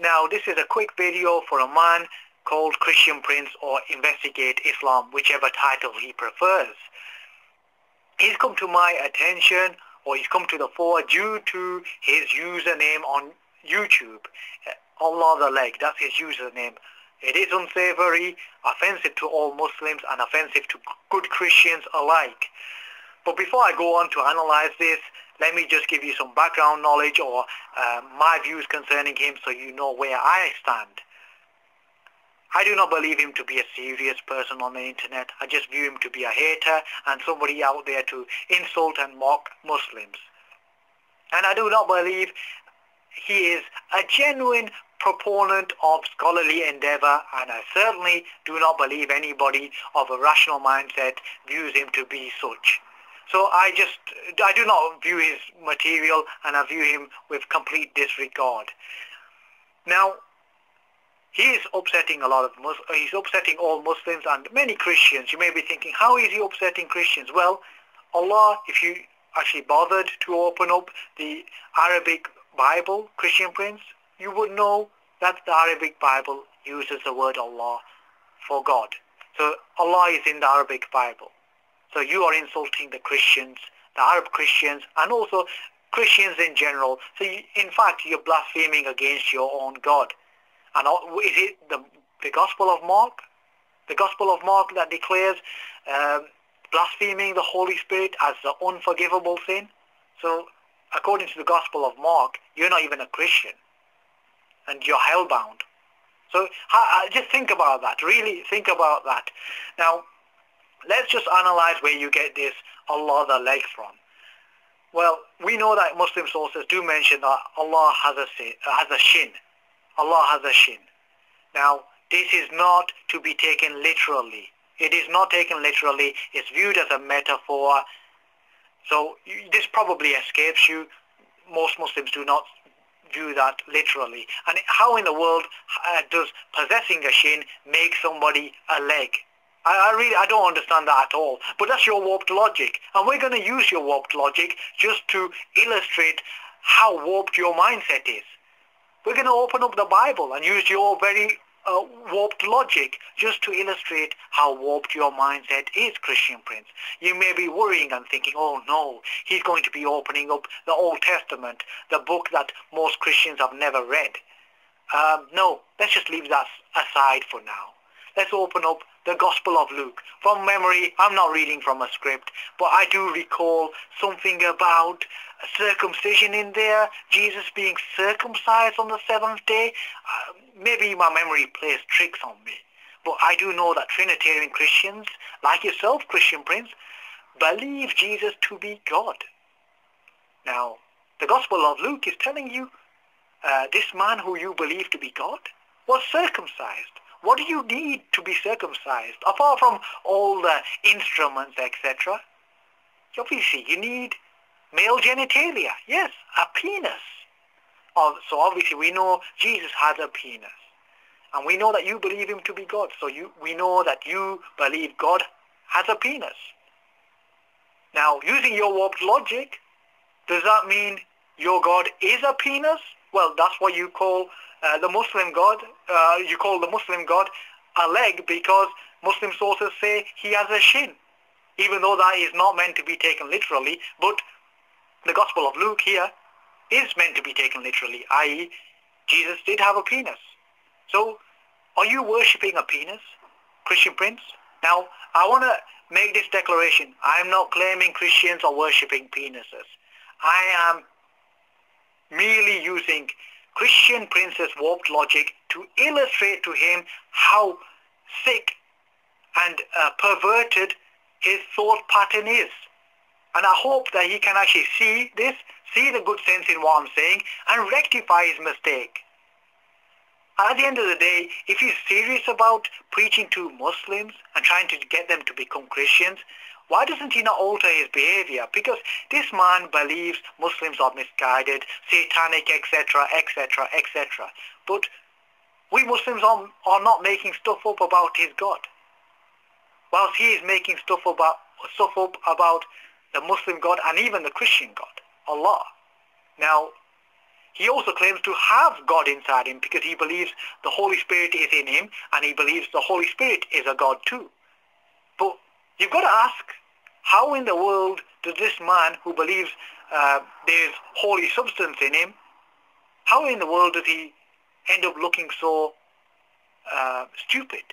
Now this is a quick video for a man called Christian Prince or Investigate Islam, whichever title he prefers. He's come to my attention, or he's come to the fore due to his username on YouTube. Allah the Leg, that's his username. It is unsavory, offensive to all Muslims and offensive to good Christians alike. But before I go on to analyze this, let me just give you some background knowledge or my views concerning him so you know where I stand. I do not believe him to be a serious person on the internet. I just view him to be a hater and somebody out there to insult and mock Muslims. And I do not believe he is a genuine proponent of scholarly endeavor, and I certainly do not believe anybody of a rational mindset views him to be such. So I do not view his material, and I view him with complete disregard. Now, he is upsetting he's upsetting all Muslims and many Christians. You may be thinking, how is he upsetting Christians? Well, Allah, if you actually bothered to open up the Arabic Bible, Christian Prince, you would know that the Arabic Bible uses the word Allah for God. So Allah is in the Arabic Bible. So you are insulting the Christians, the Arab Christians, and also Christians in general. So in fact, you're blaspheming against your own God. And is it the Gospel of Mark? The Gospel of Mark that declares blaspheming the Holy Spirit as the unforgivable sin? So according to the Gospel of Mark, you're not even a Christian. And you're hellbound. So just think about that. Really think about that. Now, let's just analyze where you get this Allah the Leg from. Well, we know that Muslim sources do mention that Allah has a shin. Allah has a shin. Now, this is not to be taken literally. It is not taken literally. It's viewed as a metaphor. So this probably escapes you. Most Muslims do not view that literally. And how in the world does possessing a shin make somebody a leg? I don't understand that at all. But that's your warped logic. And we're going to use your warped logic just to illustrate how warped your mindset is. We're going to open up the Bible and use your very warped logic just to illustrate how warped your mindset is, Christian Prince. You may be worrying and thinking, oh no, he's going to be opening up the Old Testament, the book that most Christians have never read. No, let's just leave that aside for now. Let's open up the Gospel of Luke. From memory, I'm not reading from a script, but I do recall something about circumcision in there, Jesus being circumcised on the seventh day. Maybe my memory plays tricks on me, but I do know that Trinitarian Christians, like yourself, Christian Prince, believe Jesus to be God. Now, the Gospel of Luke is telling you this man who you believe to be God was circumcised. What do you need to be circumcised, apart from all the instruments, etc.? Obviously, you need male genitalia. Yes, a penis. So obviously, we know Jesus has a penis. And we know that you believe him to be God. So we know that you believe God has a penis. Now, using your warped logic, does that mean your God is a penis? Well, that's what you call the Muslim God. You call the Muslim God a leg because Muslim sources say he has a shin, even though that is not meant to be taken literally. But the Gospel of Luke here is meant to be taken literally, i.e. Jesus did have a penis. So, are you worshipping a penis, Christian Prince? Now, I want to make this declaration. I am not claiming Christians are worshipping penises. I am merely using Christian Prince's warped logic to illustrate to him how sick and perverted his thought pattern is. And I hope that he can actually see this, see the good sense in what I'm saying, and rectify his mistake. At the end of the day, if he's serious about preaching to Muslims and trying to get them to become Christians, why doesn't he not alter his behavior? Because this man believes Muslims are misguided, satanic, etc., etc., etc. But we Muslims are not making stuff up about his God, whilst he is making stuff up about the Muslim God and even the Christian God, Allah. Now, he also claims to have God inside him because he believes the Holy Spirit is in him and he believes the Holy Spirit is a God too. But you've got to ask, how in the world does this man who believes there's holy substance in him, how in the world does he end up looking so stupid?